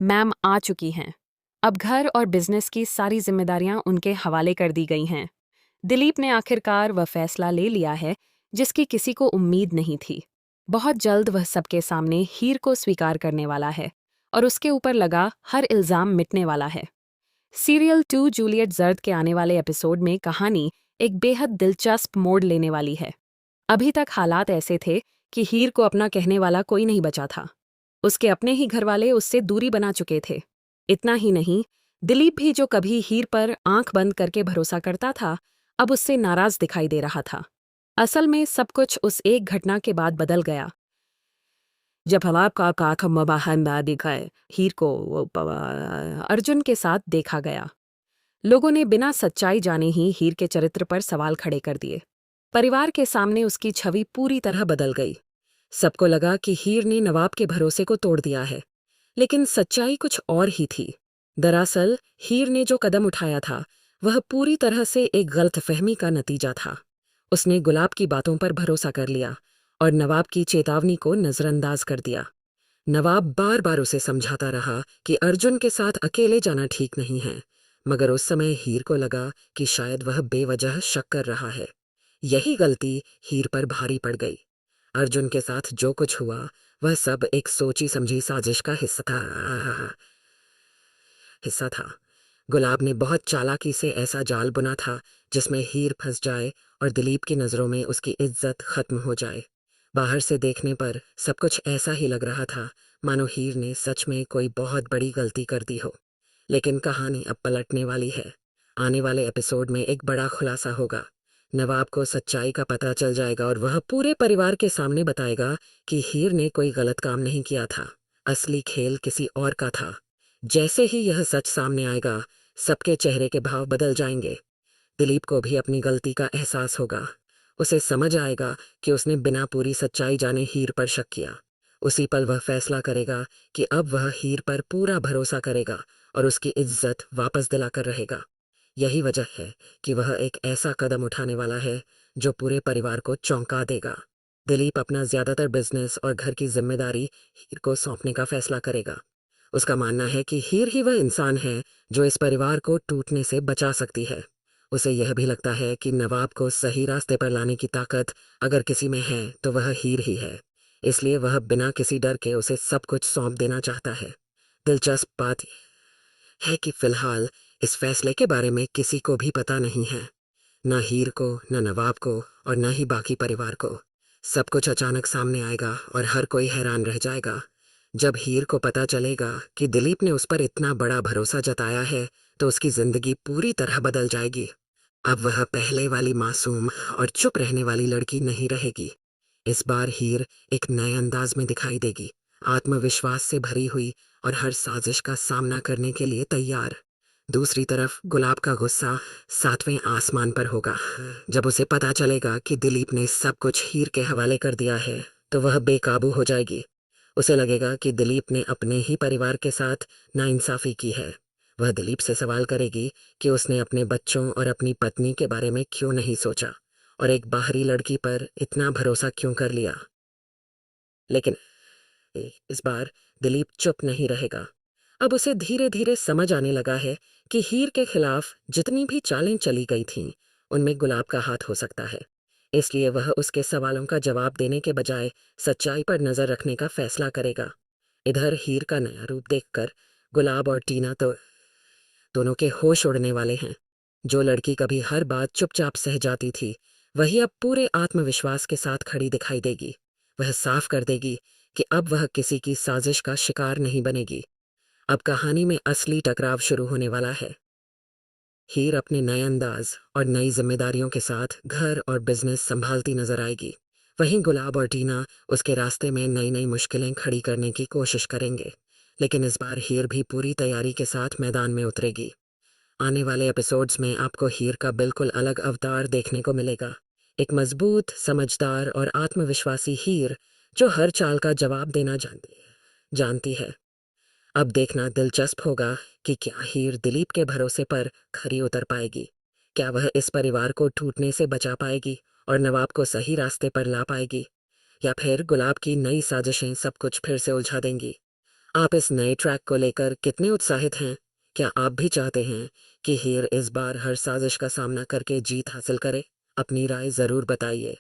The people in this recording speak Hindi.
मैम आ चुकी हैं। अब घर और बिजनेस की सारी जिम्मेदारियां उनके हवाले कर दी गई हैं। दिलीप ने आखिरकार वह फैसला ले लिया है जिसकी किसी को उम्मीद नहीं थी। बहुत जल्द वह सबके सामने हीर को स्वीकार करने वाला है और उसके ऊपर लगा हर इल्जाम मिटने वाला है। सीरियल 2 जूलियट जर्द के आने वाले एपिसोड में कहानी एक बेहद दिलचस्प मोड़ लेने वाली है। अभी तक हालात ऐसे थे कि हीर को अपना कहने वाला कोई नहीं बचा था। उसके अपने ही घरवाले उससे दूरी बना चुके थे। इतना ही नहीं, दिलीप भी जो कभी हीर पर आंख बंद करके भरोसा करता था, अब उससे नाराज दिखाई दे रहा था। असल में सब कुछ उस एक घटना के बाद बदल गया जब हलाब का काका मबाहन दिखाए हीर को अर्जुन के साथ देखा गया। लोगों ने बिना सच्चाई जाने ही हीर के चरित्र पर सवाल खड़े कर दिए। परिवार के सामने उसकी छवि पूरी तरह बदल गई। सबको लगा कि हीर ने नवाब के भरोसे को तोड़ दिया है, लेकिन सच्चाई कुछ और ही थी। दरअसल हीर ने जो कदम उठाया था वह पूरी तरह से एक गलतफहमी का नतीजा था। उसने गुलाब की बातों पर भरोसा कर लिया और नवाब की चेतावनी को नजरअंदाज कर दिया। नवाब बार बार उसे समझाता रहा कि अर्जुन के साथ अकेले जाना ठीक नहीं है, मगर उस समय हीर को लगा कि शायद वह बेवजह शक कर रहा है। यही गलती हीर पर भारी पड़ गई। अर्जुन के साथ जो कुछ हुआ वह सब एक सोची समझी साजिश का हिस्सा था। गुलाब ने बहुत चालाकी से ऐसा जाल बुना था जिसमें हीर फंस जाए और दिलीप की नज़रों में उसकी इज्जत खत्म हो जाए। बाहर से देखने पर सब कुछ ऐसा ही लग रहा था मानो हीर ने सच में कोई बहुत बड़ी गलती कर दी हो। लेकिन कहानी अब पलटने वाली है। आने वाले एपिसोड में एक बड़ा खुलासा होगा। नवाब को सच्चाई का पता चल जाएगा और वह पूरे परिवार के सामने बताएगा कि हीर ने कोई गलत काम नहीं किया था। असली खेल किसी और का था। जैसे ही यह सच सामने आएगा, सबके चेहरे के भाव बदल जाएंगे। दिलीप को भी अपनी गलती का एहसास होगा। उसे समझ आएगा कि उसने बिना पूरी सच्चाई जाने हीर पर शक किया। उसी पल वह फैसला करेगा कि अब वह हीर पर पूरा भरोसा करेगा और उसकी इज्जत वापस दिलाकर रहेगा। यही वजह है कि वह एक ऐसा कदम उठाने वाला है जो पूरे परिवार को चौंका देगा। दिलीप अपना ज्यादातर बिजनेस और घर की जिम्मेदारी हीर को सौंपने का फैसला करेगा। उसका मानना है कि हीर ही वह इंसान है जो इस परिवार को टूटने से बचा सकती है। उसे यह भी लगता है कि नवाब को सही रास्ते पर लाने की ताकत अगर किसी में है तो वह हीर ही है। इसलिए वह बिना किसी डर के उसे सब कुछ सौंप देना चाहता है। दिलचस्प बात है कि फिलहाल इस फैसले के बारे में किसी को भी पता नहीं है। न हीर को, न नवाब को और न ही बाकी परिवार को। सब कुछ अचानक सामने आएगा और हर कोई हैरान रह जाएगा। जब हीर को पता चलेगा कि दिलीप ने उस पर इतना बड़ा भरोसा जताया है तो उसकी जिंदगी पूरी तरह बदल जाएगी। अब वह पहले वाली मासूम और चुप रहने वाली लड़की नहीं रहेगी। इस बार हीर एक नए अंदाज में दिखाई देगी, आत्मविश्वास से भरी हुई और हर साजिश का सामना करने के लिए तैयार। दूसरी तरफ गुलाब का गुस्सा सातवें आसमान पर होगा। जब उसे पता चलेगा कि दिलीप ने सब कुछ हीर के हवाले कर दिया है तो वह बेकाबू हो जाएगी। उसे लगेगा कि दिलीप ने अपने ही परिवार के साथ नाइंसाफी की है। वह दिलीप से सवाल करेगी कि उसने अपने बच्चों और अपनी पत्नी के बारे में क्यों नहीं सोचा और एक बाहरी लड़की पर इतना भरोसा क्यों कर लिया। लेकिन इस बार दिलीप चुप नहीं रहेगा। अब उसे धीरे धीरे समझ आने लगा है कि हीर के खिलाफ जितनी भी चालें चली गई थीं, उनमें गुलाब का हाथ हो सकता है। इसलिए वह उसके सवालों का जवाब देने के बजाय सच्चाई पर नजर रखने का फैसला करेगा। इधर हीर का नया रूप देखकर गुलाब और टीना तो दोनों के होश उड़ने वाले हैं। जो लड़की कभी हर बात चुपचाप सह जाती थी, वही अब पूरे आत्मविश्वास के साथ खड़ी दिखाई देगी। वह साफ कर देगी कि अब वह किसी की साजिश का शिकार नहीं बनेगी। अब कहानी में असली टकराव शुरू होने वाला है। हीर अपने नए अंदाज और नई जिम्मेदारियों के साथ घर और बिजनेस संभालती नजर आएगी। वहीं गुलाब और टीना उसके रास्ते में नई नई मुश्किलें खड़ी करने की कोशिश करेंगे। लेकिन इस बार हीर भी पूरी तैयारी के साथ मैदान में उतरेगी। आने वाले एपिसोड्स में आपको हीर का बिल्कुल अलग अवतार देखने को मिलेगा। एक मजबूत, समझदार और आत्मविश्वासी हीर जो हर चाल का जवाब देना जानती है। अब देखना दिलचस्प होगा कि क्या हीर दिलीप के भरोसे पर खरी उतर पाएगी। क्या वह इस परिवार को टूटने से बचा पाएगी और नवाब को सही रास्ते पर ला पाएगी, या फिर गुलाब की नई साजिशें सब कुछ फिर से उलझा देंगी। आप इस नए ट्रैक को लेकर कितने उत्साहित हैं? क्या आप भी चाहते हैं कि हीर इस बार हर साजिश का सामना करके जीत हासिल करे? अपनी राय ज़रूर बताइए।